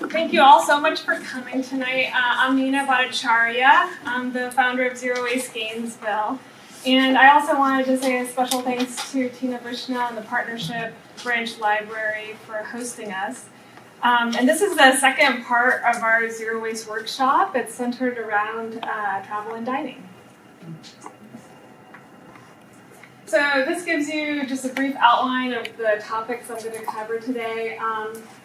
Thank you all so much for coming tonight. I'm Nina Bhattacharya. I'm the founder of Zero Waste Gainesville. And I also wanted to say a special thanks to Tina Vrishna and the Partnership Branch Library for hosting us. And this is the second part of our Zero Waste workshop. It's centered around travel and dining. So this gives you just a brief outline of the topics I'm going to cover today.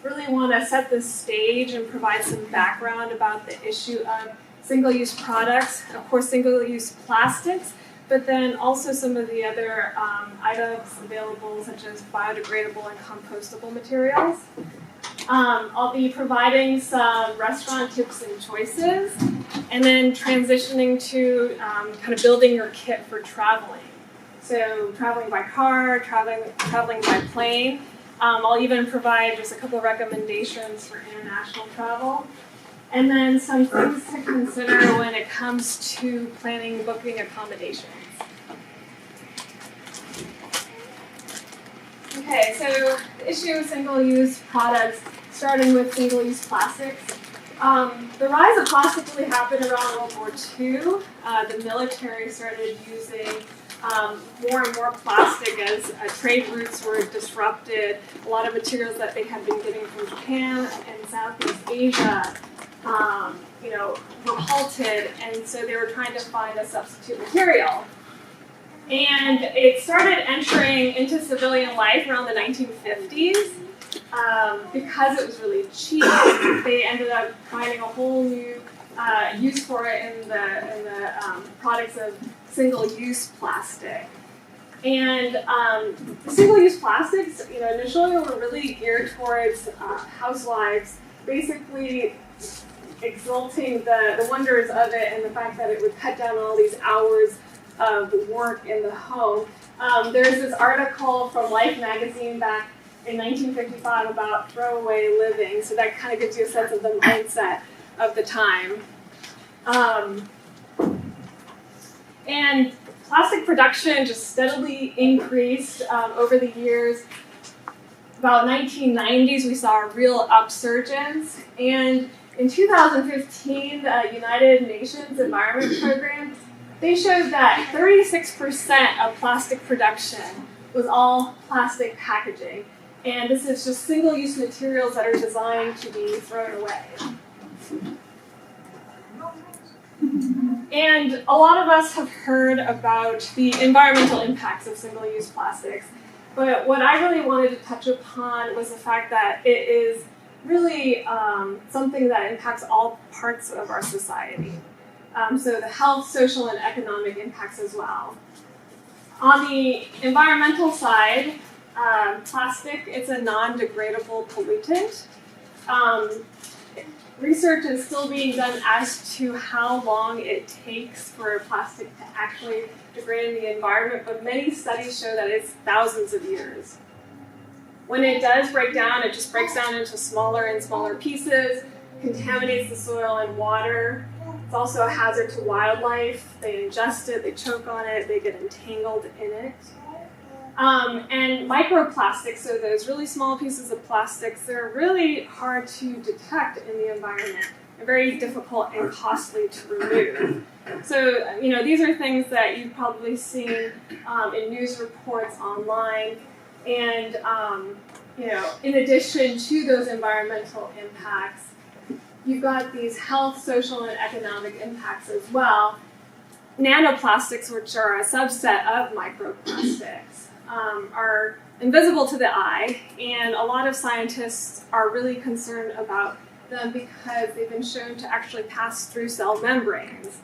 Really want to set the stage and provide some background about the issue of single-use products, of course single-use plastics, but then also some of the other items available such as biodegradable and compostable materials. I'll be providing some restaurant tips and choices, and then transitioning to kind of building your kit for traveling. So traveling by car, traveling by plane. I'll even provide just a couple of recommendations for international travel. And then some things to consider when it comes to planning booking accommodations. Okay, so the issue of single-use products, starting with single-use plastics. The rise of plastic really happened around World War II. The military started using more and more plastic as trade routes were disrupted. A lot of materials that they had been getting from Japan and Southeast Asia, were halted, and so they were trying to find a substitute material. And it started entering into civilian life around the 1950s. Because it was really cheap, they ended up finding a whole new use for it in the products of single-use plastic. And single-use plastics, initially were really geared towards housewives, basically exalting the wonders of it and the fact that it would cut down all these hours of work in the home. There's this article from Life magazine back in 1955 about throwaway living, so that kind of gives you a sense of the mindset of the time. And plastic production just steadily increased over the years. About 1990s, we saw a real upsurgence, and in 2015, the United Nations Environment Program, they showed that 36% of plastic production was all plastic packaging. And this is just single-use materials that are designed to be thrown away. And a lot of us have heard about the environmental impacts of single-use plastics. But what I really wanted to touch upon was the fact that it is really something that impacts all parts of our society. So the health, social, and economic impacts as well. On the environmental side, plastic, it's a non-degradable pollutant. Research is still being done as to how long it takes for plastic to actually degrade in the environment, but many studies show that it's thousands of years. When it does break down, it just breaks down into smaller and smaller pieces, contaminates the soil and water. It's also a hazard to wildlife. They ingest it, they choke on it, they get entangled in it. And microplastics, so those really small pieces of plastics, they're really hard to detect in the environment and very difficult and costly to remove. So, these are things that you've probably seen in news reports online. And, in addition to those environmental impacts, you've got these health, social, and economic impacts as well. Nanoplastics, which are a subset of microplastics, are invisible to the eye, and a lot of scientists are really concerned about them because they've been shown to actually pass through cell membranes.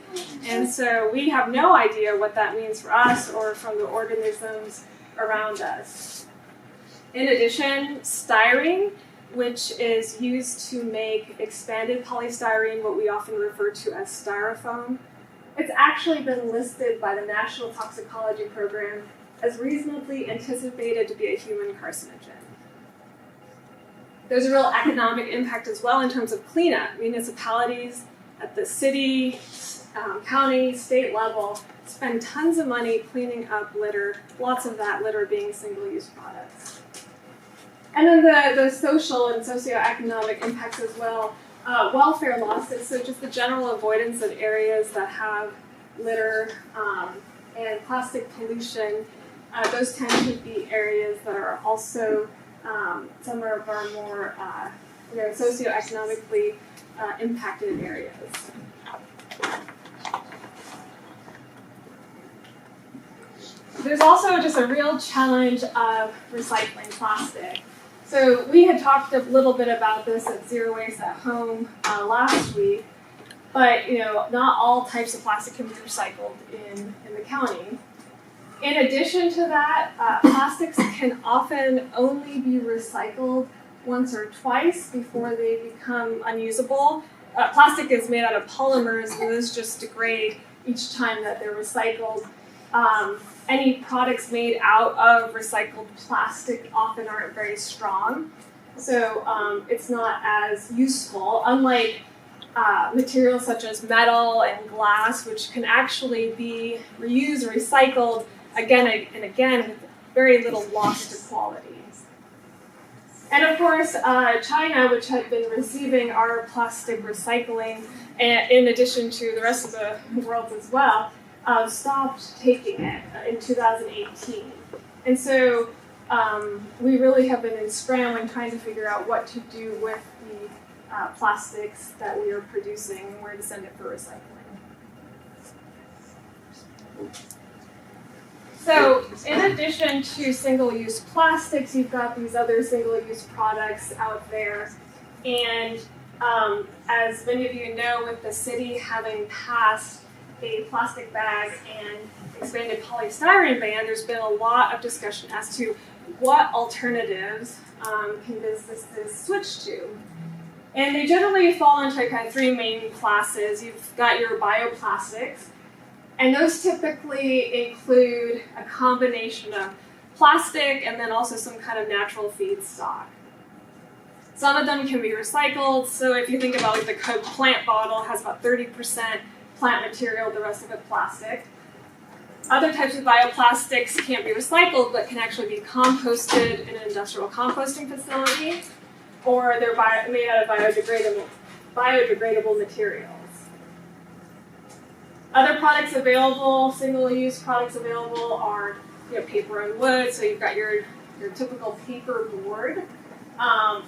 And so we have no idea what that means for us or from the organisms around us. In addition, styrene, which is used to make expanded polystyrene, what we often refer to as styrofoam, it's actually been listed by the National Toxicology Program as reasonably anticipated to be a human carcinogen. There's a real economic impact as well in terms of cleanup. Municipalities at the city, county, state level spend tons of money cleaning up litter, lots of that litter being single-use products. And then the social and socioeconomic impacts as well. Welfare losses, so just the general avoidance of areas that have litter and plastic pollution. Those tend to be areas that are also some of our more socioeconomically impacted areas. There's also just a real challenge of recycling plastic. So we had talked a little bit about this at Zero Waste at Home last week, but not all types of plastic can be recycled in the county. In addition to that, plastics can often only be recycled once or twice before they become unusable. Plastic is made out of polymers, and those just degrade each time that they're recycled. Any products made out of recycled plastic often aren't very strong, so it's not as useful, unlike materials such as metal and glass, which can actually be reused or recycled again and again with very little loss to quality. And of course, China, which had been receiving our plastic recycling, in addition to the rest of the world as well, stopped taking it in 2018. And so we really have been scrambling, trying to figure out what to do with the plastics that we are producing and where to send it for recycling. So in addition to single-use plastics, you've got these other single-use products out there. And as many of you know, with the city having passed a plastic bag and expanded polystyrene ban, there's been a lot of discussion as to what alternatives can businesses switch to. And they generally fall into kind of three main classes. You've got your bioplastics, and those typically include a combination of plastic and then also some kind of natural feedstock. Some of them can be recycled, so if you think about like the Coke plant bottle, has about 30% plant material, the rest of it plastic. Other types of bioplastics can't be recycled, but can actually be composted in an industrial composting facility, or they're made out of biodegradable materials. Other products available, single-use products available, are paper and wood. So you've got your typical paper board,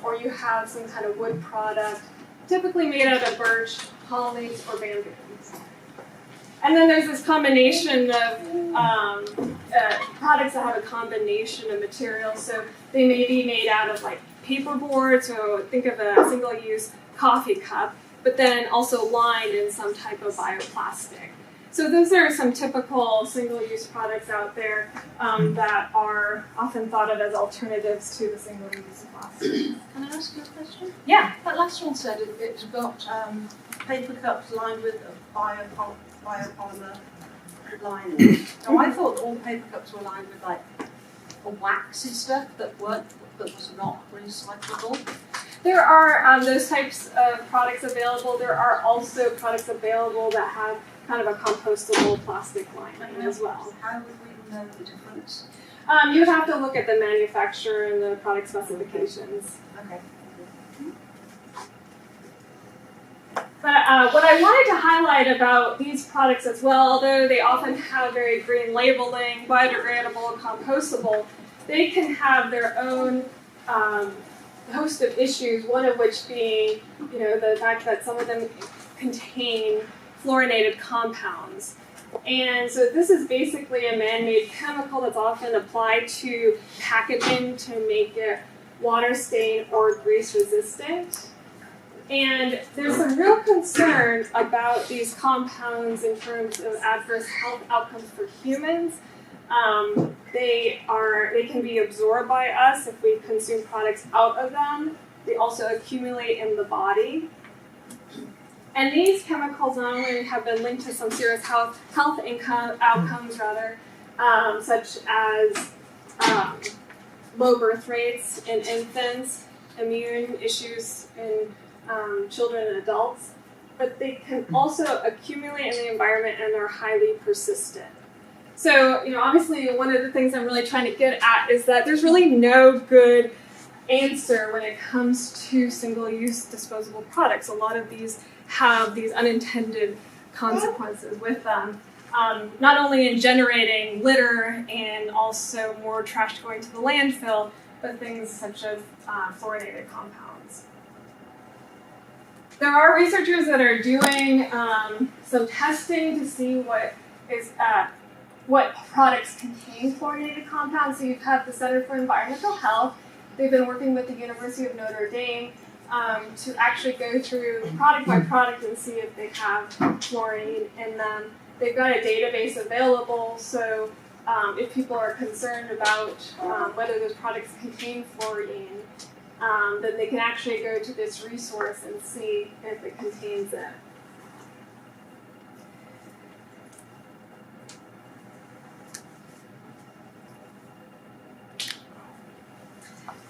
or you have some kind of wood product, typically made out of birch, holly leaves, or bamboo. And then there's this combination of products that have a combination of materials. So they may be made out of like paperboard, so think of a single-use coffee cup, but then also lined in some type of bioplastic. So those are some typical single-use products out there that are often thought of as alternatives to the single-use plastic. Can I ask you a question? Yeah. That last one said it's got paper cups lined with a biopolymer lining. So I thought all paper cups were lined with like a waxy stuff that was not recyclable. There are those types of products available. There are also products available that have kind of a compostable plastic lining as well. How would we know the difference? You would have to look at the manufacturer and the product specifications. Okay. But what I wanted to highlight about these products as well, although they often have very green labeling, biodegradable, compostable, they can have their own host of issues, one of which being, the fact that some of them contain fluorinated compounds. And so this is basically a man-made chemical that's often applied to packaging to make it water stain or grease resistant. And there's some real concern about these compounds in terms of adverse health outcomes for humans. They can be absorbed by us if we consume products out of them. They also accumulate in the body. And these chemicals not only have been linked to some serious health outcomes, such as low birth rates in infants, immune issues in children and adults, but they can also accumulate in the environment and are highly persistent. So, obviously one of the things I'm really trying to get at is that there's really no good answer when it comes to single-use disposable products. A lot of these have these unintended consequences with them, not only in generating litter and also more trash going to the landfill, but things such as fluorinated compounds. There are researchers that are doing some testing to see what products contain fluorinated compounds. So you have the Center for Environmental Health. They've been working with the University of Notre Dame to actually go through product by product and see if they have fluorine in them. They've got a database available, so if people are concerned about whether those products contain fluorine, then they can actually go to this resource and see if it contains it.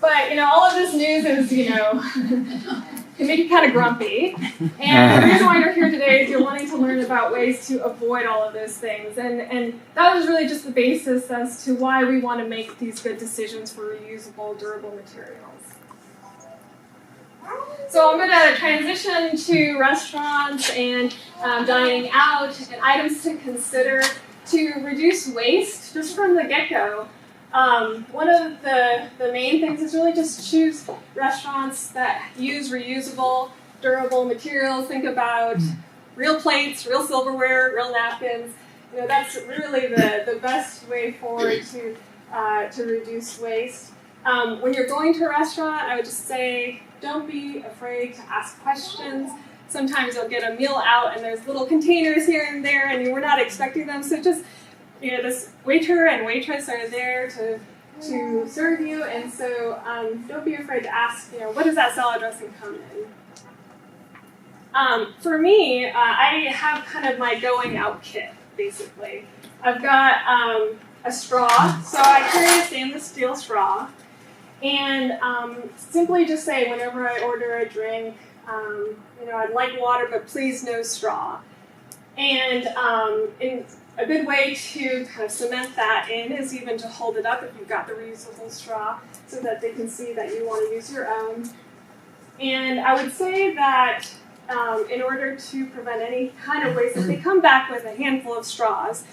But, all of this news is, can make you kind of grumpy. And the reason why you're here today is you're wanting to learn about ways to avoid all of those things. And that was really just the basis as to why we want to make these good decisions for reusable, durable materials. So I'm going to transition to restaurants and dining out and items to consider to reduce waste just from the get-go. One of the main things is really just choose restaurants that use reusable, durable materials. Think about real plates, real silverware, real napkins. That's really the best way forward to reduce waste. When you're going to a restaurant, I would just say don't be afraid to ask questions. Sometimes you'll get a meal out and there's little containers here and there and you were not expecting them. So just this waiter and waitress are there to serve you, and so don't be afraid to ask, what does that salad dressing come in? For me, I have kind of my going out kit, basically. I've got a straw, so I carry a stainless steel straw, and simply just say whenever I order a drink, I'd like water, but please no straw. And a good way to kind of cement that in is even to hold it up if you've got the reusable straw so that they can see that you want to use your own. And I would say that in order to prevent any kind of waste, if they come back with a handful of straws,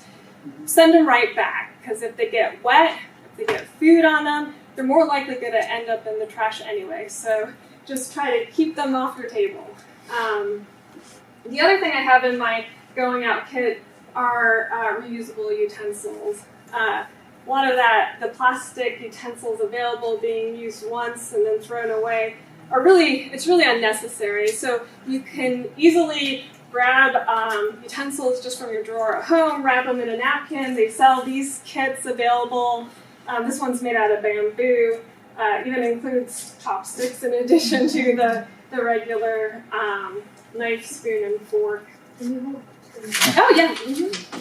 send them right back, because if they get wet, if they get food on them, they're more likely going to end up in the trash anyway. So just try to keep them off your table. The other thing I have in my going out kit are reusable utensils. A lot of the plastic utensils available being used once and then thrown away it's really unnecessary. So you can easily grab utensils just from your drawer at home, wrap them in a napkin. They sell these kits available. This one's made out of bamboo. Even includes chopsticks in addition to the regular knife, spoon, and fork. Oh, yeah. Mm-hmm.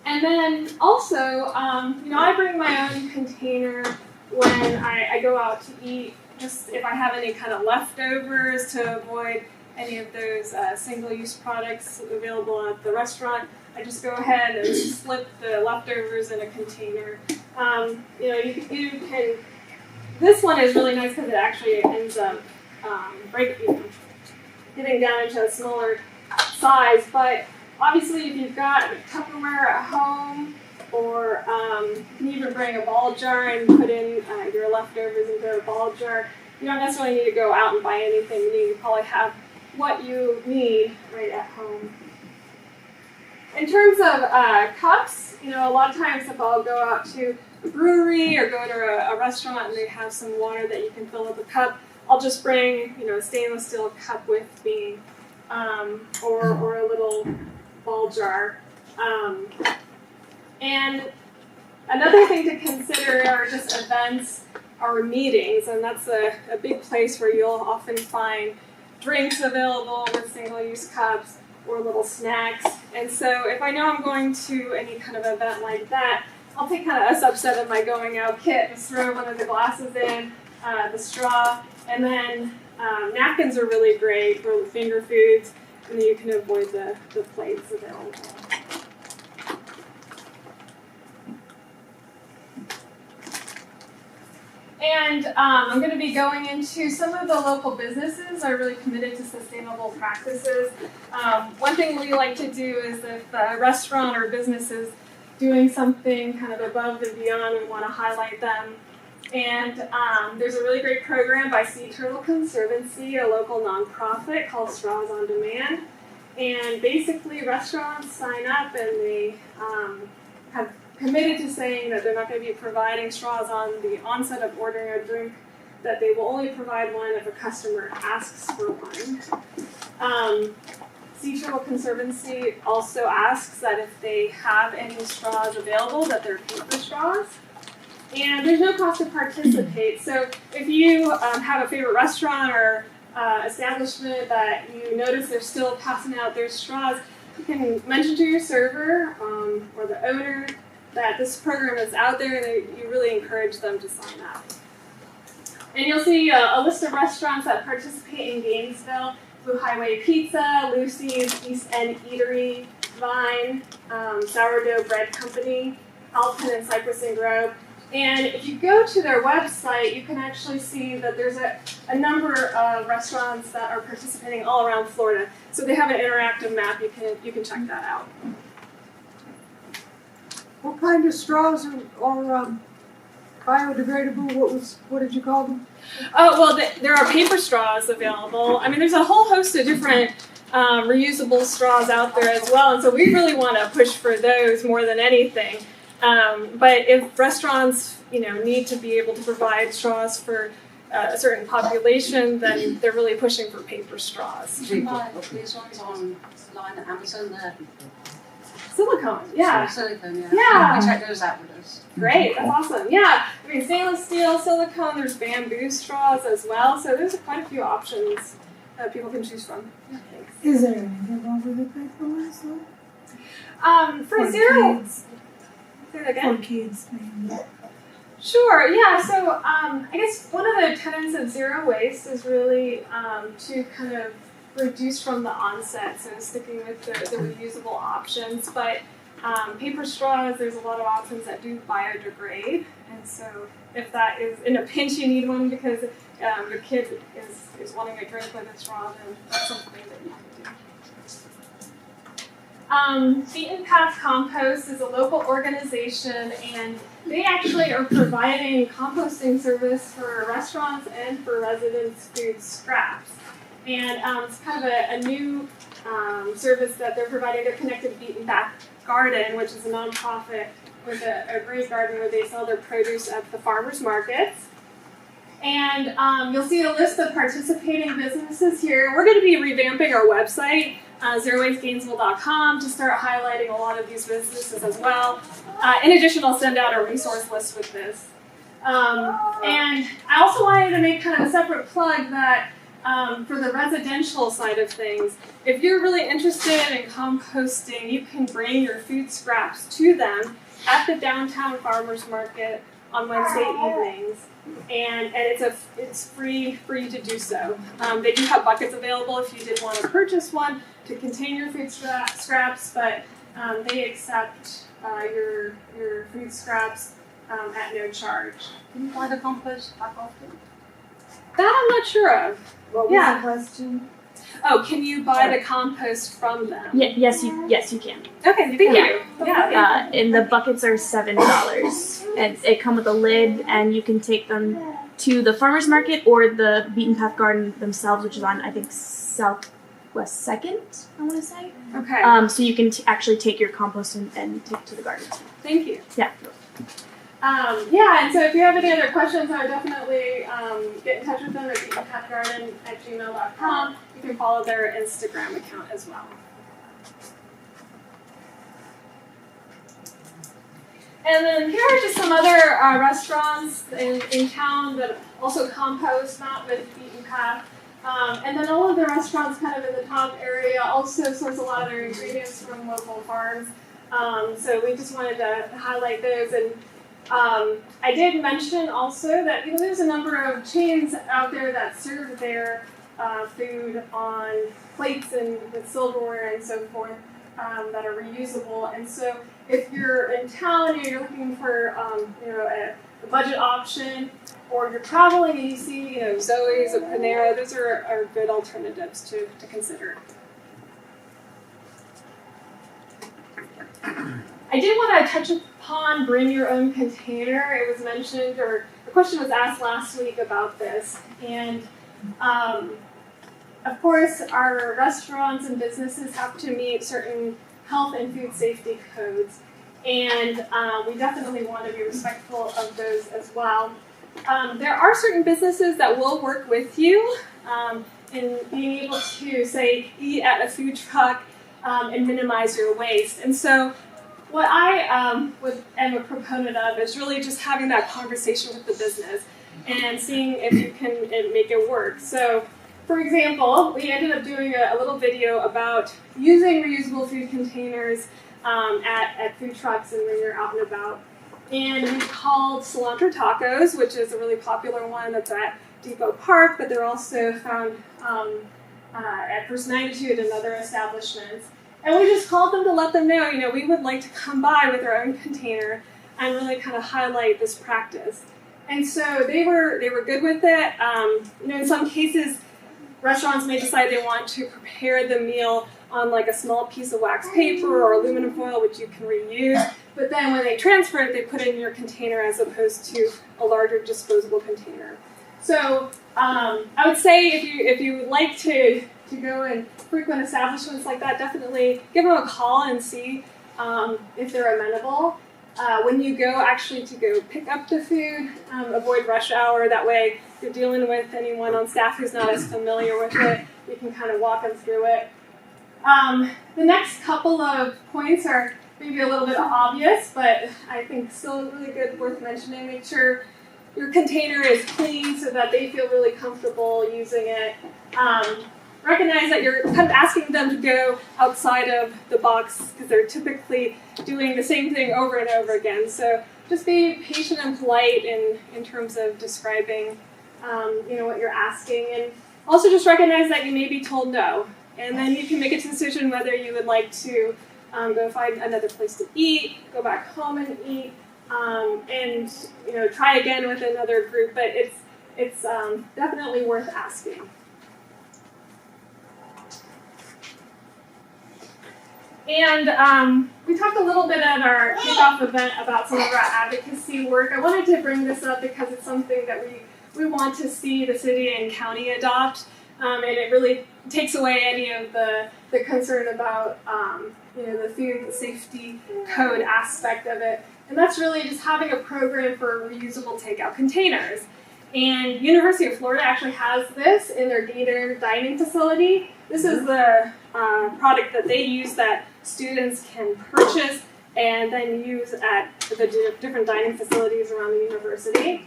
And then also, I bring my own container when I go out to eat, just if I have any kind of leftovers to avoid any of those single-use products available at the restaurant. I just go ahead and slip the leftovers in a container. You can. This one is really nice because it actually ends up getting down into a smaller size, but obviously if you've got Tupperware at home, or you can even bring a ball jar and put in your leftovers into a ball jar. You don't necessarily need to go out and buy anything new. You probably have what you need right at home. In terms of cups, a lot of times if I'll go out to a brewery or go to a restaurant and they have some water that you can fill up a cup, I'll just bring, a stainless steel cup with me, or a little ball jar. And another thing to consider are just events or meetings, and that's a big place where you'll often find drinks available with single-use cups or little snacks. And so if I know I'm going to any kind of event like that, I'll take kind of a subset of my going out kit and throw one of the glasses in, the straw, and then napkins are really great for finger foods, and then you can avoid the plates available. And I'm going to be going into some of the local businesses are really committed to sustainable practices. One thing we like to do is if a restaurant or business is doing something kind of above and beyond, we want to highlight them. And there's a really great program by Sea Turtle Conservancy, a local nonprofit called Straws on Demand. And basically restaurants sign up and they have committed to saying that they're not going to be providing straws on the onset of ordering a drink, that they will only provide one if a customer asks for one. Sea Turtle Conservancy also asks that if they have any straws available, that they're paper straws. And there's no cost to participate. So if you have a favorite restaurant or establishment that you notice they're still passing out their straws, you can mention to your server or the owner that this program is out there, and you really encourage them to sign up. And you'll see a list of restaurants that participate in Gainesville: Blue Highway Pizza, Lucy's, East End Eatery, Vine, Sourdough Bread Company, Alpine and Cypress and Grove. And if you go to their website, you can actually see that there's a number of restaurants that are participating all around Florida. So they have an interactive map. You can check that out. What kind of straws are biodegradable? What did you call them? Oh, well, there are paper straws available. I mean, there's a whole host of different reusable straws out there as well, and so we really want to push for those more than anything. But if restaurants, need to be able to provide straws for a certain population, then they're really pushing for paper straws. You buy these ones online at Amazon. They're Silicone, yeah. silicone, yeah. Yeah. We check those out with us. Great, that's awesome. Yeah, I mean, stainless steel, silicone, there's bamboo straws as well, so there's quite a few options that people can choose from. Thanks. Is there anything wrong with the paper ones though? For zero, kids. say that again? For kids, mainly. Sure, yeah, so I guess one of the tenets of zero waste is really to kind of reduce from the onset, so sticking with the reusable options. But paper straws, there's a lot of options that do biodegrade, and so if that is in a pinch you need one because your kid is wanting a drink with a straw, then that's something that you can do. Beaten Path Compost is a local organization, and they actually are providing composting service for restaurants and for residents' food scraps. And it's kind of a new service that they're providing. They're connected to Beaten Path Garden, which is a nonprofit with a great garden where they sell their produce at the farmers markets. And you'll see a list of participating businesses here. We're going to be revamping our website, zerowastegainesville.com, to start highlighting a lot of these businesses as well. In addition, I'll send out a resource list with this. And I also wanted to make kind of a separate plug that for the residential side of things, if you're really interested in composting, you can bring your food scraps to them at the downtown farmers market on Wednesday evenings, and it's free to do so. They do have buckets available if you did want to purchase one to contain your food scraps, but they accept your food scraps at no charge. Can you buy the compost back often? That I'm not sure of. What was Yeah. the question? Oh, can you buy the compost from them? Yes, you can. Okay, thank you. Yeah. And the buckets are $7, and they come with a lid, and you can take them to the farmers market or the Beaten Path Garden themselves, which is on I think Southwest 2nd. I want to say. Okay. So you can actually take your compost and take it to the garden. Thank you. Yeah. And so if you have any other questions, I would definitely get in touch with them at beatenpathgarden@gmail.com. You can follow their Instagram account as well. And then here are just some other restaurants in town that also compost, not with Beaten Path. And then all of the restaurants kind of in the top area also source a lot of their ingredients from local farms. So we just wanted to highlight those. And I did mention also that there's a number of chains out there that serve their food on plates and with silverware and so forth that are reusable. And so if you're in town and you're looking for a budget option, or you're traveling and you see, Zoe's or Panera, those are good alternatives to consider. I did want to touch upon bring your own container. It was mentioned, or a question was asked last week about this. And of course, our restaurants and businesses have to meet certain health and food safety codes. And we definitely want to be respectful of those as well. There are certain businesses that will work with you in being able to, say, eat at a food truck and minimize your waste. And so what I am a proponent of is really just having that conversation with the business and seeing if you can make it work. So, for example, we ended up doing a little video about using reusable food containers at food trucks and when you're out and about. And we called Cilantro Tacos, which is a really popular one that's at Depot Park, but they're also found at First Magnitude and other establishments. And we just called them to let them know, we would like to come by with our own container and really kind of highlight this practice. And so they were good with it. In some cases, restaurants may decide they want to prepare the meal on like a small piece of wax paper or aluminum foil, which you can reuse. But then when they transfer it, they put it in your container as opposed to a larger disposable container. So I would say if you would like to go and frequent establishments like that, definitely give them a call and see if they're amenable. When you go to go pick up the food, avoid rush hour. That way, if you're dealing with anyone on staff who's not as familiar with it, you can kind of walk them through it. The next couple of points are maybe a little bit obvious, but I think still really good, worth mentioning. Make sure your container is clean so that they feel really comfortable using it. Recognize that you're kind of asking them to go outside of the box because they're typically doing the same thing over and over again. So just be patient and polite in terms of describing what you're asking. And also just recognize that you may be told no. And then you can make a decision whether you would like to go find another place to eat, go back home and eat, and try again with another group. But it's definitely worth asking. And we talked a little bit at our kickoff event about some of our advocacy work. I wanted to bring this up because it's something that we want to see the city and county adopt, and it really takes away any of the concern about the food safety code aspect of it. And that's really just having a program for reusable takeout containers. And University of Florida actually has this in their Gator dining facility. This is the product that they use that students can purchase and then use at the different dining facilities around the university.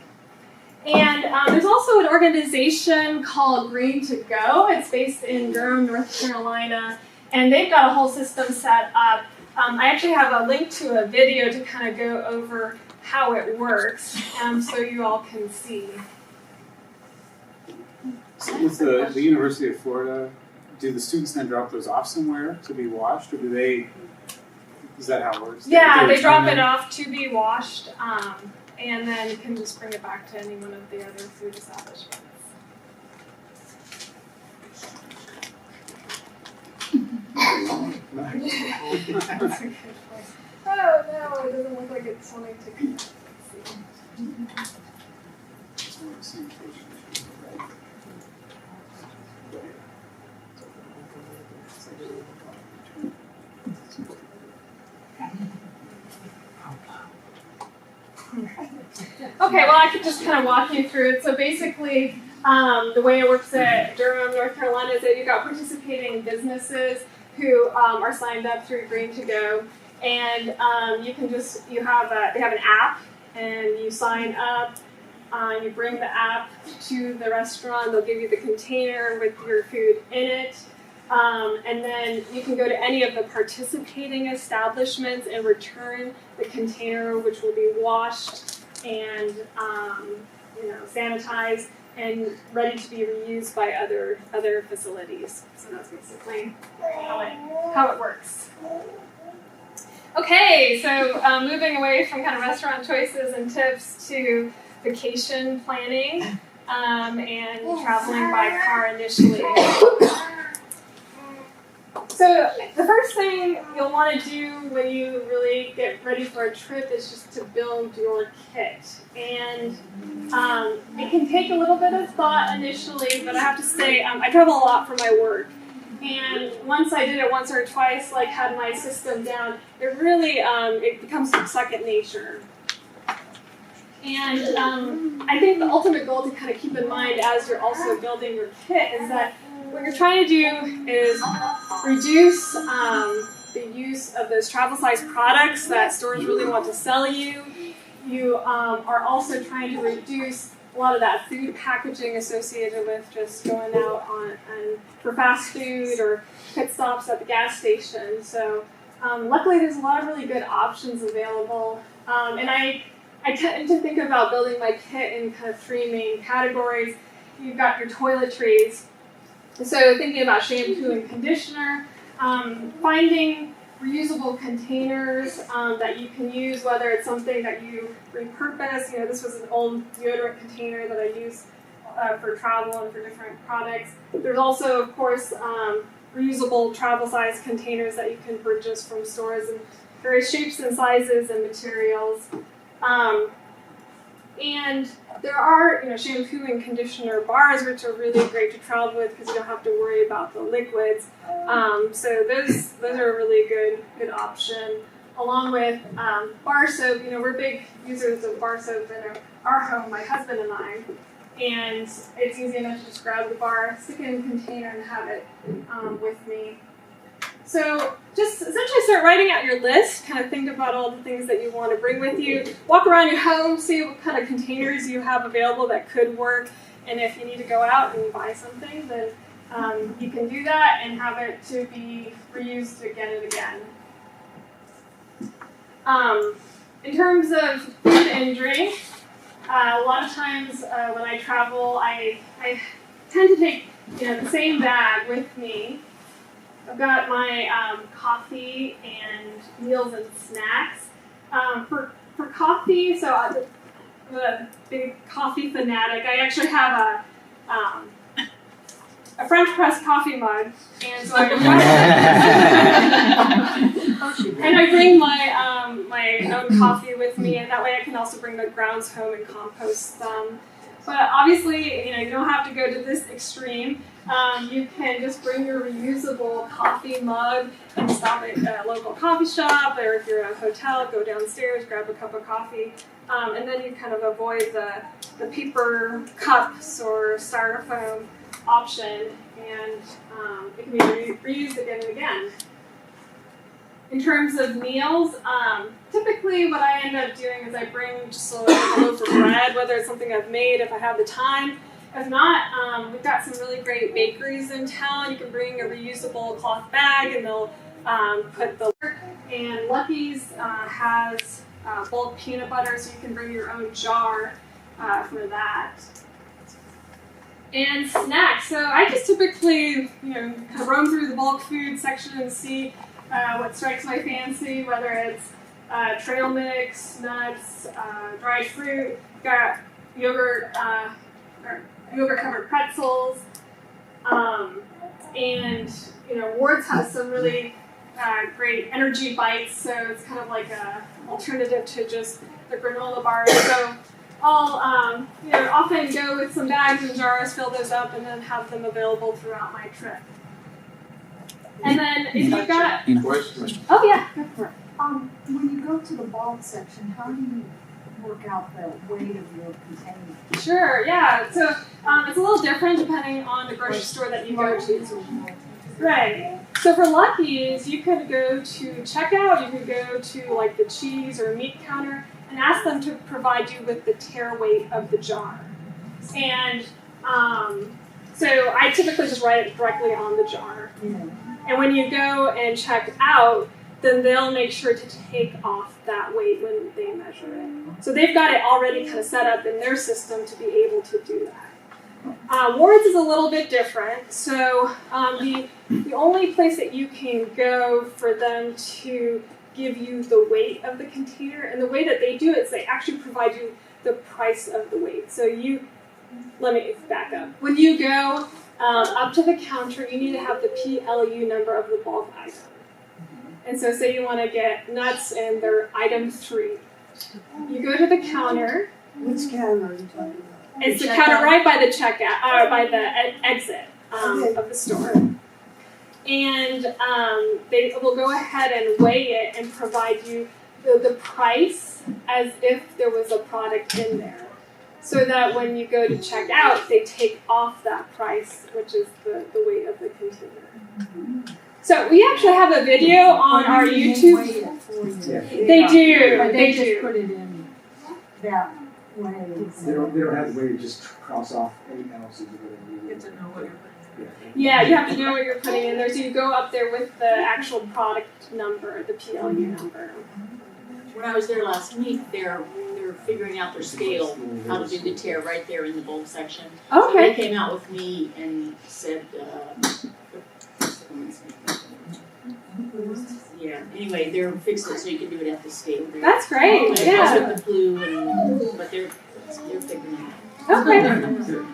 And there's also an organization called Green to Go. It's based in Durham, North Carolina, and they've got a whole system set up. I actually have a link to a video to kind of go over how it works, so you all can see. With the University of Florida, do the students then drop those off somewhere to be washed, or do they? Is that how it works? Yeah, they drop it off to be washed, and then you can just bring it back to any one of the other food establishments. That's a good point. Oh no, it doesn't look like it's wanting to connect. Let's see. Okay, well I could just kind of walk you through it. So basically, the way it works at Durham, North Carolina is that you've got participating businesses who are signed up through Green to Go, and they have an app, and you sign up. You bring the app to the restaurant. They'll give you the container with your food in it. And then you can go to any of the participating establishments and return the container, which will be washed and sanitized and ready to be reused by other facilities. So that's basically how it works. Okay, so moving away from kind of restaurant choices and tips to vacation planning and traveling by car initially. So the first thing you'll want to do when you really get ready for a trip is just to build your kit. And it can take a little bit of thought initially, but I have to say I travel a lot for my work. And once I did it once or twice, like had my system down, it really it becomes second nature. And I think the ultimate goal to kind of keep in mind as you're also building your kit is that what you're trying to do is reduce the use of those travel size products that stores really want to sell you. You are also trying to reduce a lot of that food packaging associated with just going out on for fast food or pit stops at the gas station. So luckily there's a lot of really good options available. And I tend to think about building my kit in kind of three main categories. You've got your toiletries. So thinking about shampoo and conditioner, finding reusable containers that you can use, whether it's something that you repurpose. You know, this was an old deodorant container that I use for travel and for different products. There's also, of course, reusable travel-size containers that you can purchase from stores in various shapes and sizes and materials. And there are, shampoo and conditioner bars, which are really great to travel with because you don't have to worry about the liquids. So those are a really good option. Along with bar soap, we're big users of bar soap in our home, my husband and I. And it's easy enough to just grab the bar, stick it in a container, and have it with me. So just essentially start writing out your list, kind of think about all the things that you want to bring with you. Walk around your home, see what kind of containers you have available that could work. And if you need to go out and buy something, then you can do that and have it to be reused again and again. In terms of food and drink, a lot of times when I travel, I tend to take the same bag with me. I've got my coffee and meals and snacks. For coffee, so I'm a big coffee fanatic. I actually have a French press coffee mug, and so I bring my own coffee with me, and that way I can also bring the grounds home and compost them. But obviously, you don't have to go to this extreme. You can just bring your reusable coffee mug and stop at a local coffee shop, or if you're at a hotel, go downstairs, grab a cup of coffee, and then you kind of avoid the paper cups or styrofoam option, and it can be reused again and again. In terms of meals, typically what I end up doing is I bring just a loaf of bread, whether it's something I've made if I have the time. If not, we've got some really great bakeries in town. You can bring a reusable cloth bag and they'll put the and Lucky's has bulk peanut butter, so you can bring your own jar for that. And snacks. So I just typically, kind of roam through the bulk food section and see what strikes my fancy, whether it's trail mix, nuts, dried fruit, got yogurt, yogurt-covered pretzels, and Ward's has some really great energy bites, so it's kind of like a alternative to just the granola bars. So I'll often go with some bags and jars, fill those up, and then have them available throughout my trip. And then if you've got oh yeah, go for it. When you go to the bulk section, how do you work out the weight of your container? Sure, yeah. So it's a little different depending on the grocery store that you go to. Right. So for Lucky's, you could go to checkout, you could go to like the cheese or meat counter and ask them to provide you with the tare weight of the jar. And so I typically just write it directly on the jar. Yeah. And when you go and check out, then they'll make sure to take off that weight when they measure it. So they've got it already kind of set up in their system to be able to do that. Ward's is a little bit different. So the only place that you can go for them to give you the weight of the container, and the way that they do it is they actually provide you the price of the weight. So let me back up. When you go up to the counter, you need to have the PLU number of the bulk item. And so say you want to get nuts and they're item 3. You go to the counter. Which counter are you talking about? It's the counter right by the checkout, by the exit of the store. And they will go ahead and weigh it and provide you the price as if there was a product in there. So that when you go to check out, they take off that price, which is the weight of the container. So we actually have a video on our YouTube. They do. But They just do. put it in that way. They don't have the way to just cross off any ounces of it. You get to know what you're Yeah, you have to know what you're putting in there. So you go up there with the actual product number, the PLU number. When I was there last week, they're figuring out their scale, how to do the tear right there in the bulk section. Okay. They came out with me and said, yeah, anyway, they're fixing it so you can do it at the scale. That's great. It Yeah. goes with the blue, but they're figuring it out. Okay.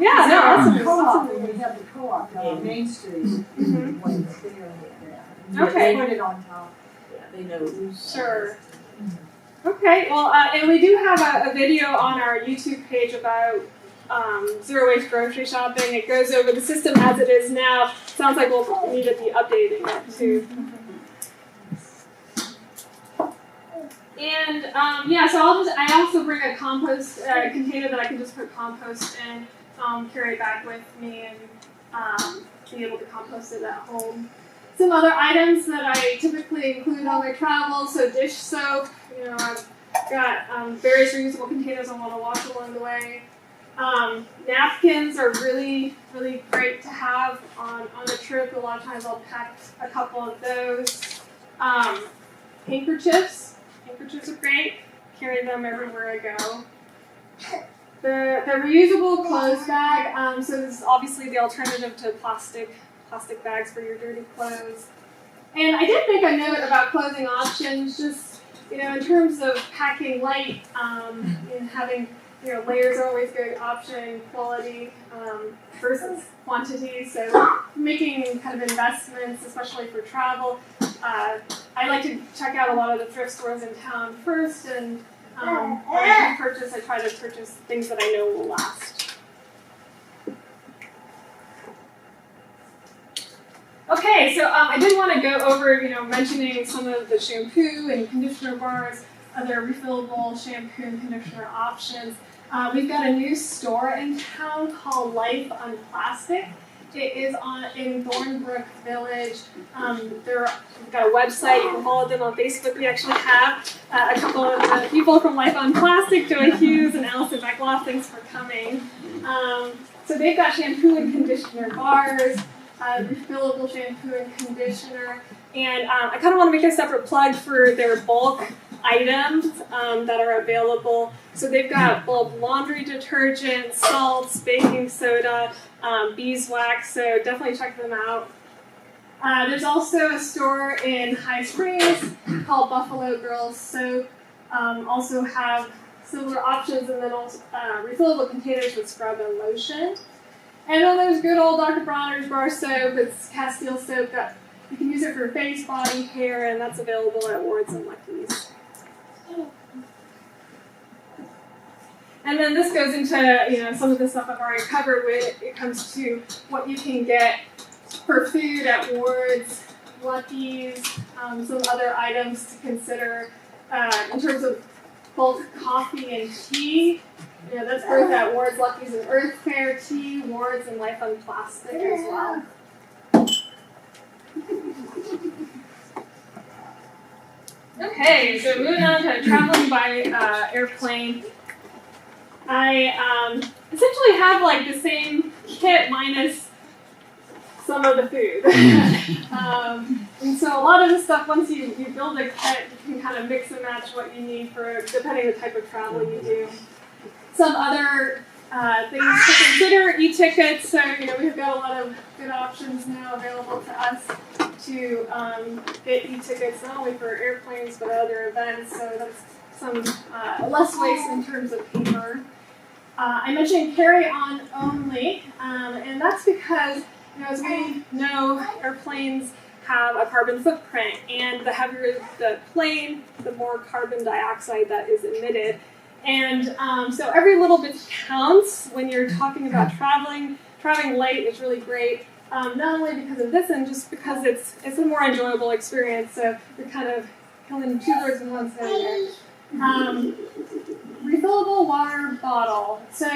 Yeah, no, awesome. Co-op, when we have the co-op down on Main Street, Mhm. when it's there with that. Okay. Put it on top. Yeah, they know. Sure. Okay, well, and we do have a video on our YouTube page about zero waste grocery shopping. It goes over the system as it is now. Sounds like we'll need to be updating it too. And so I also bring a compost container that I can just put compost in, carry it back with me, and be able to compost it at home. Some other items that I typically include on my travels, so dish soap. I've got various reusable containers I want to wash along the way. Napkins are really, really great to have on a trip. A lot of times I'll pack a couple of those. Handkerchiefs are great. Carry them everywhere I go. The reusable clothes bag. So this is obviously the alternative to plastic bags for your dirty clothes. And I did make a note about clothing options, just in terms of packing light, and having layers are always a good option, quality versus quantity. So making kind of investments, especially for travel. I like to check out a lot of the thrift stores in town first, and when I purchase, I try to purchase things that I know will last. Okay, so I did want to go over, mentioning some of the shampoo and conditioner bars, other refillable shampoo and conditioner options. We've got a new store in town called Life Unplastic. It is in Thornbrook Village. We've got a website. You can follow them on Facebook. We actually have a couple of the people from Life Unplastic, Joy Hughes and Allison Beckloff. Thanks for coming. So they've got shampoo and conditioner bars, refillable shampoo and conditioner, and I kind of want to make a separate plug for their bulk items that are available. So they've got bulk laundry detergent, salts, baking soda, beeswax, so definitely check them out. There's also a store in High Springs called Buffalo Girls Soap. Also have similar options, and then also refillable containers with scrub and lotion. And then there's good old Dr. Bronner's bar soap. It's Castile soap that you can use it for face, body, hair, and that's available at Ward's and Lucky's. And then this goes into some of the stuff I've already covered when it comes to what you can get for food at Ward's, Lucky's, some other items to consider in terms of bulk coffee and tea. That's both at Ward's, Lucky's, and Earth Fare Tea, Ward's, and Life Unplastic as well. Okay, so moving on to traveling by airplane. I essentially have like the same kit minus some of the food. And so a lot of the stuff, once you build a kit, you can kind of mix and match what you need for depending on the type of travel you do. Some other things to consider, e-tickets. So, we've got a lot of good options now available to us to get e-tickets not only for airplanes but other events. So that's some less waste in terms of paper. I mentioned carry-on only, and that's because, as we know, airplanes have a carbon footprint, and the heavier the plane, the more carbon dioxide that is emitted. And so every little bit counts when you're talking about traveling. Traveling light is really great, not only because of this and just because it's a more enjoyable experience. So you're kind of killing two birds with one stone there. Refillable water bottle. So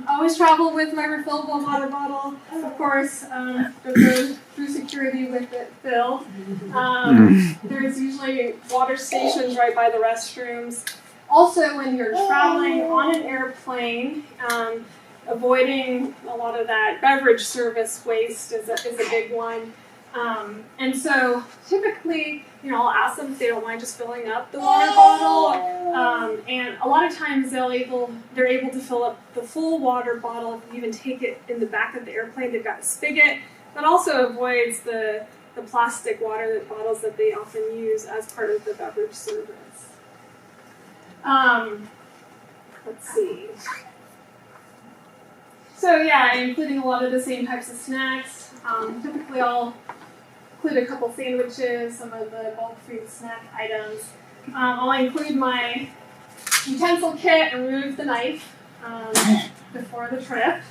always travel with my refillable water bottle. Of course, don't go through security with it filled. There's usually water stations right by the restrooms. Also, when you're traveling on an airplane, avoiding a lot of that beverage service waste is a big one. And so typically, I'll ask them if they don't mind just filling up the water bottle. And a lot of times they're able to fill up the full water bottle if you even take it in the back of the airplane. They've got a spigot that also avoids the plastic water bottles that they often use as part of the beverage service. Let's see. So yeah, including a lot of the same types of snacks. Typically I'll include a couple sandwiches, some of the bulk food snack items. I'll include my utensil kit and remove the knife before the trip.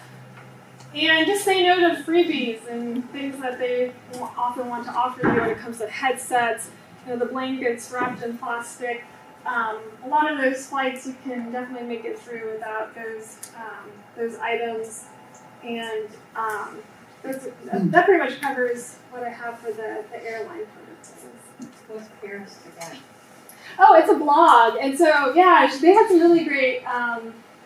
And just say no to freebies and things that they often want to offer you when it comes to headsets, the blankets wrapped in plastic. A lot of those flights you can definitely make it through without those items, and that pretty much covers what I have for the airline purchases. What's Paris again? Oh, it's a blog, and so yeah, they have some really great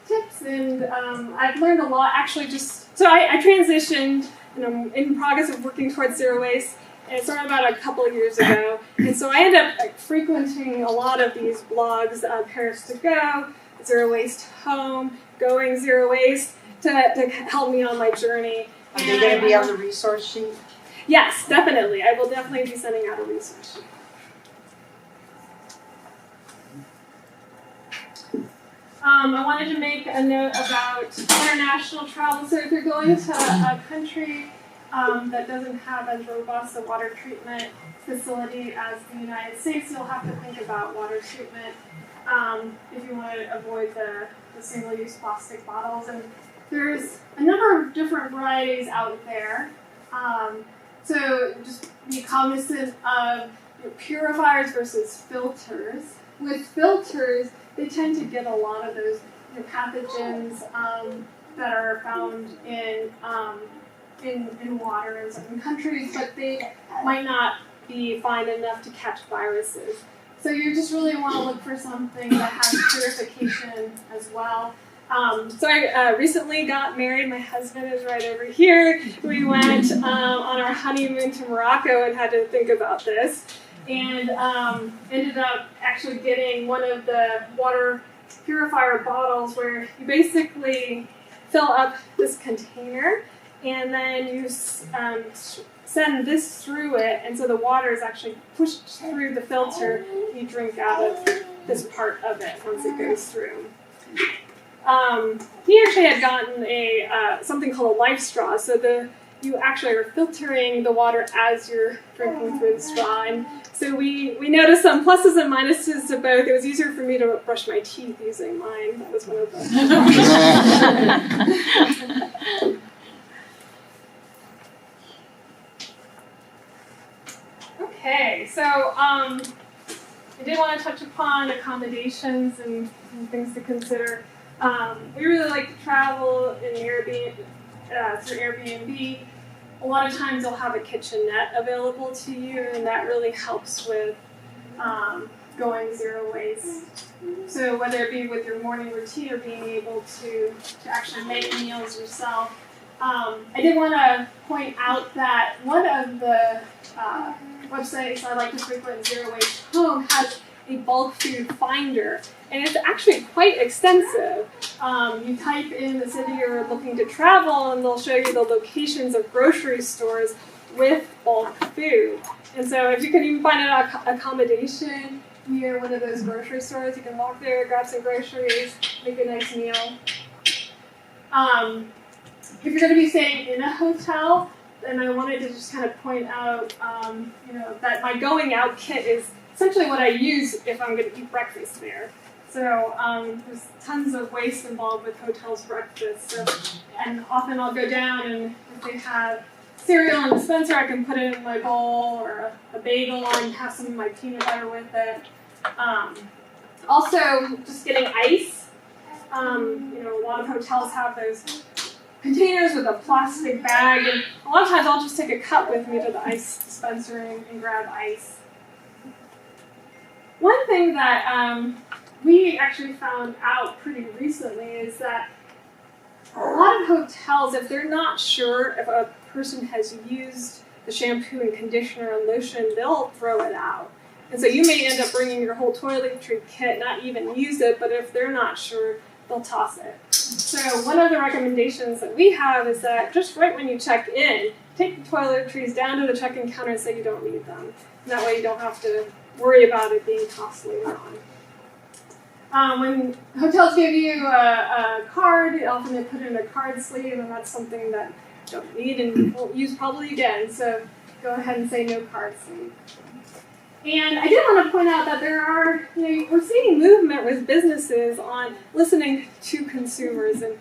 tips, and I've learned a lot. Actually, so I transitioned, and I'm in progress of working towards zero waste. And it started about a couple of years ago, and so I ended up frequenting a lot of these blogs, Paris to Go, Zero Waste Home, Going Zero Waste, to help me on my journey. Are they going to be on the resource sheet? Yes, definitely. I will definitely be sending out a resource sheet. I wanted to make a note about international travel. So if you're going to a country that doesn't have as robust a water treatment facility as the United States, you'll have to think about water treatment if you want to avoid the single-use plastic bottles. And there's a number of different varieties out there. So just be cognizant of purifiers versus filters. With filters, they tend to get a lot of those pathogens that are found in water in certain countries, but they might not be fine enough to catch viruses. So you just really want to look for something that has purification as well. So I recently got married. My husband is right over here. We went on our honeymoon to Morocco and had to think about this, and ended up actually getting one of the water purifier bottles where you basically fill up this container and then you send this through it, and so the water is actually pushed through the filter. You drink out of this part of it once it goes through. He actually had gotten something called a life straw, so you actually are filtering the water as you're drinking through the straw. And so we noticed some pluses and minuses to both. It was easier for me to brush my teeth using mine. That was one of them. Okay, so I did want to touch upon accommodations and things to consider. We really like to travel in Airbnb, through Airbnb. A lot of times they'll have a kitchenette available to you, and that really helps with going zero waste. So whether it be with your morning routine or being able to actually make meals yourself. I did want to point out that one of the websites I like to frequent, Zero Waste Home, has a bulk food finder, and it's actually quite extensive. You type in the city you're looking to travel, and they'll show you the locations of grocery stores with bulk food. And so if you can even find an accommodation near one of those grocery stores. You can walk there, grab some groceries, make a nice meal. If you're going to be staying in a hotel, then I wanted to just kind of point out, that my going out kit is essentially what I use if I'm going to eat breakfast there. So there's tons of waste involved with hotels' breakfast. So, and often I'll go down, and if they have cereal in the dispenser, I can put it in my bowl, or a bagel, and have some of my peanut butter with it. Also, just getting ice. A lot of hotels have those containers with a plastic bag, and a lot of times I'll just take a cup with me to the ice dispenser and grab ice. One thing that we actually found out pretty recently is that a lot of hotels, if they're not sure if a person has used the shampoo and conditioner and lotion, they'll throw it out. And so you may end up bringing your whole toiletry kit, not even use it, but if they're not sure, they'll toss it. So one of the recommendations that we have is that just right when you check in, take the toiletries down to the check-in counter and say you don't need them. And that way you don't have to worry about it being tossed later on. When hotels give you a card, often they put in a card sleeve, and that's something that you don't need and won't use probably again. So go ahead and say no card sleeve. And I did want to point out that there are, we're seeing movement with businesses on listening to consumers and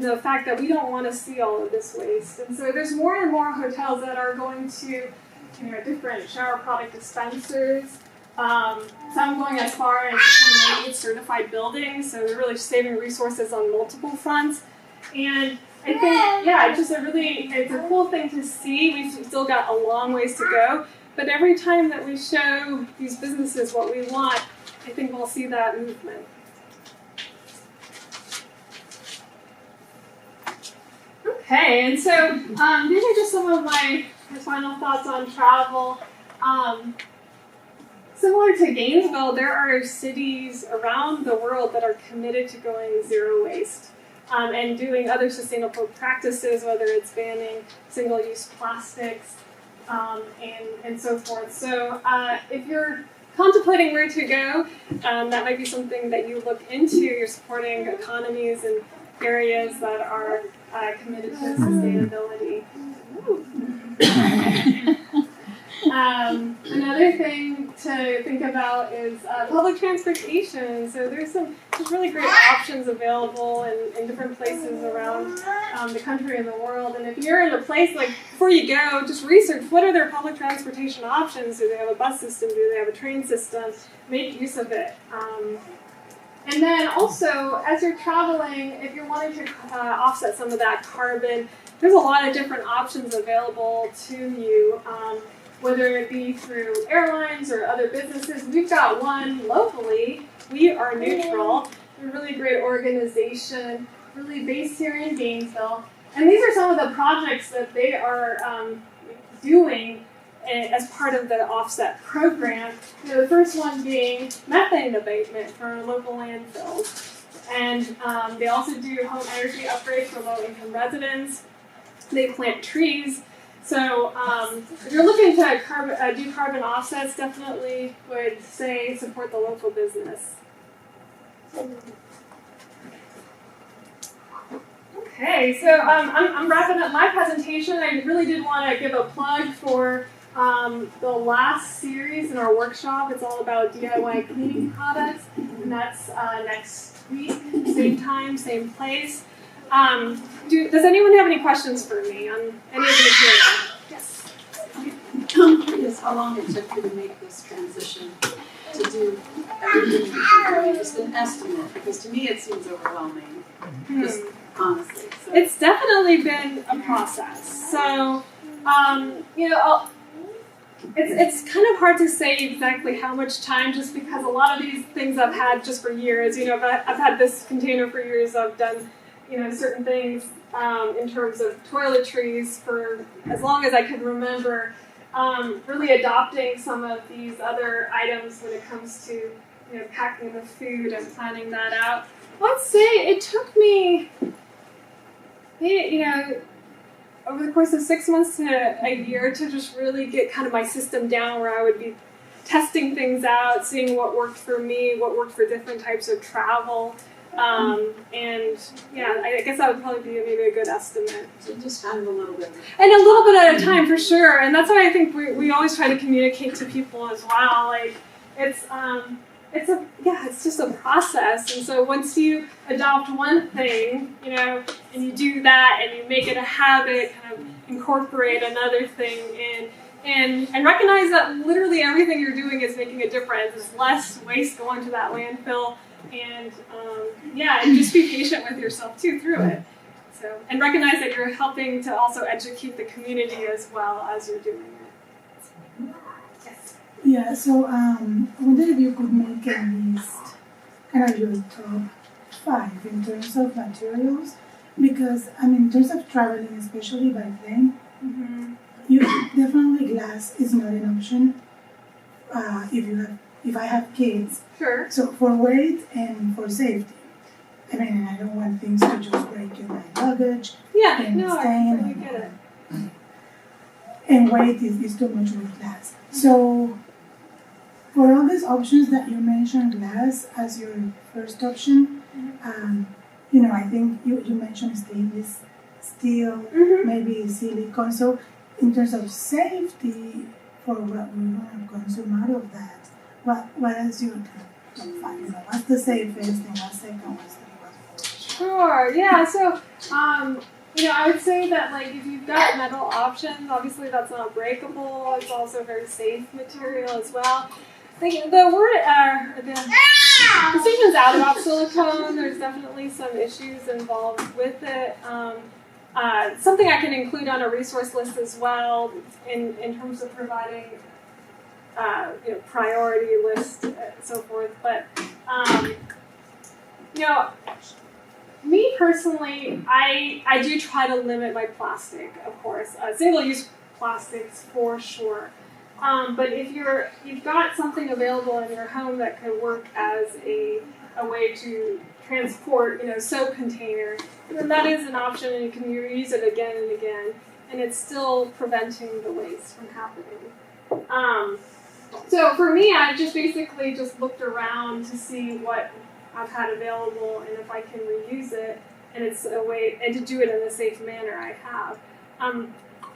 the fact that we don't want to see all of this waste. And so there's more and more hotels that are going to, different shower product dispensers. Some going as far as becoming certified buildings, so they're really saving resources on multiple fronts. And I think, it's a cool thing to see. We've still got a long ways to go. But every time that we show these businesses what we want, I think we'll see that movement. Okay, and so these are just some of my final thoughts on travel. Similar to Gainesville, there are cities around the world that are committed to going zero waste and doing other sustainable practices, whether it's banning single-use plastics, and so forth. So if you're contemplating where to go, that might be something that you look into. You're supporting economies and areas that are committed to sustainability. Another thing to think about is public transportation. So there's some really great options available in different places around the country and the world. And if you're in a place, before you go, just research what are their public transportation options. Do they have a bus system? Do they have a train system? Make use of it. And then also, as you're traveling, if you're wanting to offset some of that carbon, there's a lot of different options available to you. Whether it be through airlines or other businesses. We've got one locally. We Are Neutral. They're a really great organization, really based here in Gainesville. And these are some of the projects that they are doing as part of the offset program. The first one being methane abatement for local landfills. And they also do home energy upgrades for low-income residents. They plant trees. So if you're looking to do carbon offsets, definitely would say support the local business. Okay, so I'm wrapping up my presentation. I really did want to give a plug for the last series in our workshop. It's all about DIY cleaning products, and that's next week, same time, same place. Does anyone have any questions for me on any of the material? Yes. I'm curious how long it took you to make this transition to do everything you're doing, just an estimate, because to me it seems overwhelming, just honestly. So. It's definitely been a process. So, it's kind of hard to say exactly how much time, just because a lot of these things I've had just for years. I've had this container for years. I've done certain things in terms of toiletries for as long as I could remember, really adopting some of these other items when it comes to packing the food and planning that out. Let's say it took me, over the course of 6 months to a year to just really get kind of my system down where I would be testing things out, seeing what worked for me, what worked for different types of travel. And yeah, I guess that would probably be maybe a good estimate. So just kind of a little bit. And a little bit at a time for sure. And that's why I think we always try to communicate to people as well. Like it's just a process. And so once you adopt one thing, and you do that and you make it a habit, kind of incorporate another thing in. And recognize that literally everything you're doing is making a difference. There's less waste going to that landfill. And and just be patient with yourself too through it. So, and recognize that you're helping to also educate the community as well as you're doing it. Yes. Yeah, so I wonder if you could make a list, kind of your top 5 in terms of materials, because in terms of traveling, especially by plane, you definitely glass is not an option. If I have kids. Sure. So for weight and for safety. I don't want things to just break in my luggage. Yeah, and no, I stain totally get it. And weight is too much with glass. So for all these options that you mentioned, glass as your first option, I think you mentioned stainless steel, maybe silicone. So in terms of safety for what we want to consume out of that, what is your top 5? What's the safest and what's second, what's third, what's fourth? Sure. Yeah. So, I would say that if you've got metal options, obviously that's not breakable. It's also a very safe material as well. The decision's out about silicone. There's definitely some issues involved with it. Something I can include on a resource list as well in terms of providing priority list and so forth. But me personally, I do try to limit my plastic, of course. Single-use plastics for sure. But if you've got something available in your home that could work as a way to transport, soap container, then that is an option, and you can reuse it again and again, and it's still preventing the waste from happening. So for me, I just basically looked around to see what I've had available and if I can reuse it, and it's a way, and to do it in a safe manner I have.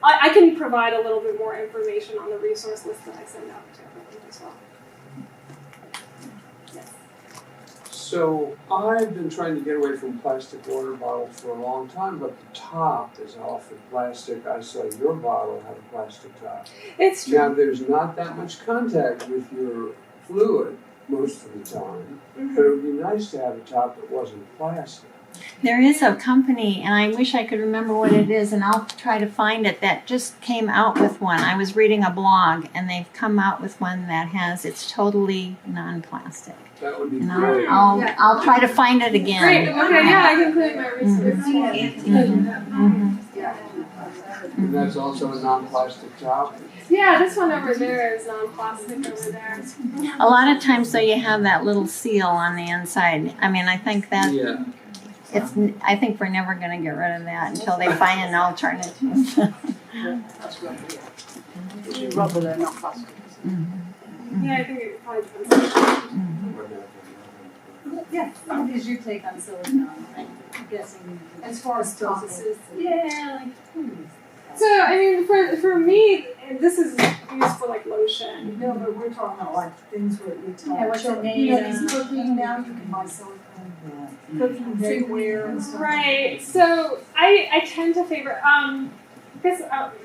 I can provide a little bit more information on the resource list that I send out to everyone as well. Yes. So I've been trying to get away from plastic water bottles for a long time, but the top is often plastic. I saw your bottle have a plastic top. It's true. Now there's not that much contact with your fluid most of the time, but it would be nice to have a top that wasn't plastic. There is a company, and I wish I could remember what it is, and I'll try to find it, that just came out with one. I was reading a blog, and they've come out with one that it's totally non-plastic. That would be And great. I'll try to find it again. Great. Okay. Yeah, I can include my resource. And that's also a non-plastic top. Yeah, this one over there is non-plastic over there. A lot of times, though, you have that little seal on the inside. I think that Yeah. I think we're never going to get rid of that until they find an alternative. That's rubber, yeah. Rubber, they're not plastic. Yeah, I think it probably depends. Yeah, what is your take on silicone? I'm guessing as far as processes. Yeah, So, for me, this is used for lotion. No, but we're talking about things where we talk. Yeah, what's it You know, made these of? cooking now, you can buy silicone. Cooking daywear and stuff. Right. So I tend to favor. I guess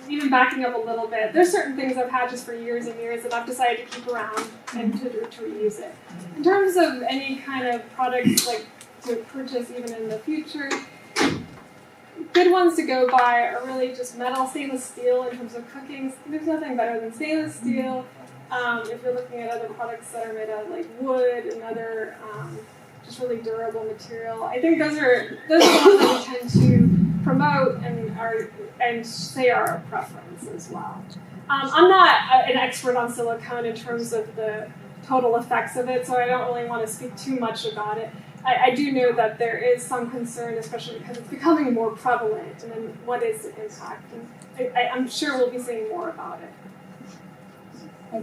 even backing up a little bit, there's certain things I've had just for years and years that I've decided to keep around and to reuse it. In terms of any kind of products to purchase even in the future, good ones to go by are really just metal, stainless steel in terms of cooking. There's nothing better than stainless steel. If you're looking at other products that are made out of wood and other just really durable material, I think those are the ones that we tend to promote and say are a preference as well. I'm not an expert on silicone in terms of the total effects of it, so I don't really want to speak too much about it. I do know that there is some concern, especially because it's becoming more prevalent, and then what is the impact? And I'm sure we'll be seeing more about it. I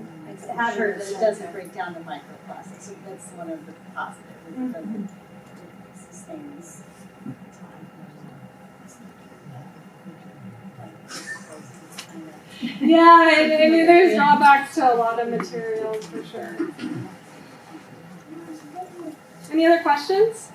have heard that it doesn't break down to microplastics, so that's one of the positives. It doesn't sustains time. Yeah, I mean, there's drawbacks to a lot of materials for sure. Any other questions?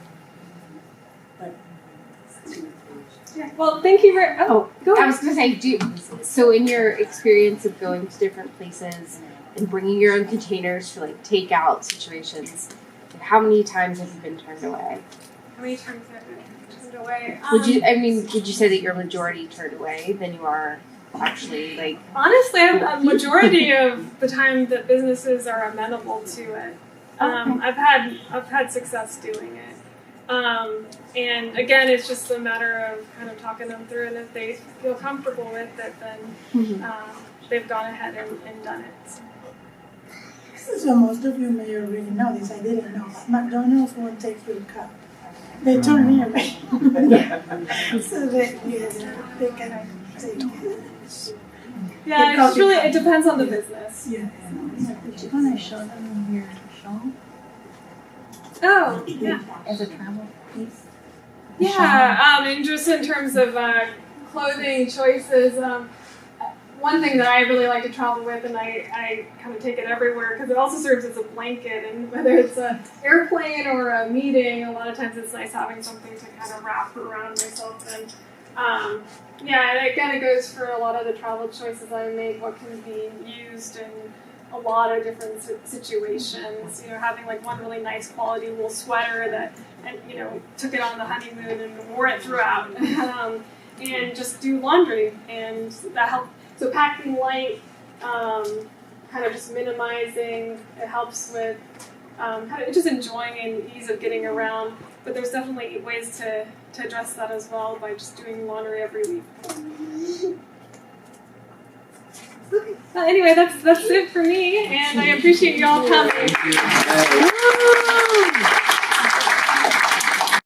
Yeah. Well, thank you very. Oh, go ahead. I was going to say, so in your experience of going to different places and bringing your own containers for like takeout situations, how many times have you been turned away? How many times have I been turned away? Would you say that you're majority turned away than you are actually like? Honestly, a majority of the time that businesses are amenable to it. I've had success doing it. And again, it's just a matter of kind of talking them through, and if they feel comfortable with it, then they've gone ahead and done it. So most of you may already know this, I didn't know, but McDonald's won't take your cup. They turn me away. So they can take it. Yeah, it's really, it depends on the business. Yeah. Did you want to show them your shawl Oh, yeah. as a travel piece? Yeah, and just in terms of clothing choices, one thing that I really like to travel with, and I kind of take it everywhere, because it also serves as a blanket, and whether it's an airplane or a meeting, a lot of times it's nice having something to kind of wrap around myself. And yeah, and again, it goes for a lot of the travel choices I make, what can be used in a lot of different situations. You know, having like one really nice quality wool sweater that, and you know, took it on the honeymoon and wore it throughout, and just do laundry, and that helped. So packing light, kind of just minimizing. It helps with kind of just enjoying and ease of getting around. But there's definitely ways to address that as well by just doing laundry every week. Okay. Well, anyway, that's it for me, and I appreciate you all coming.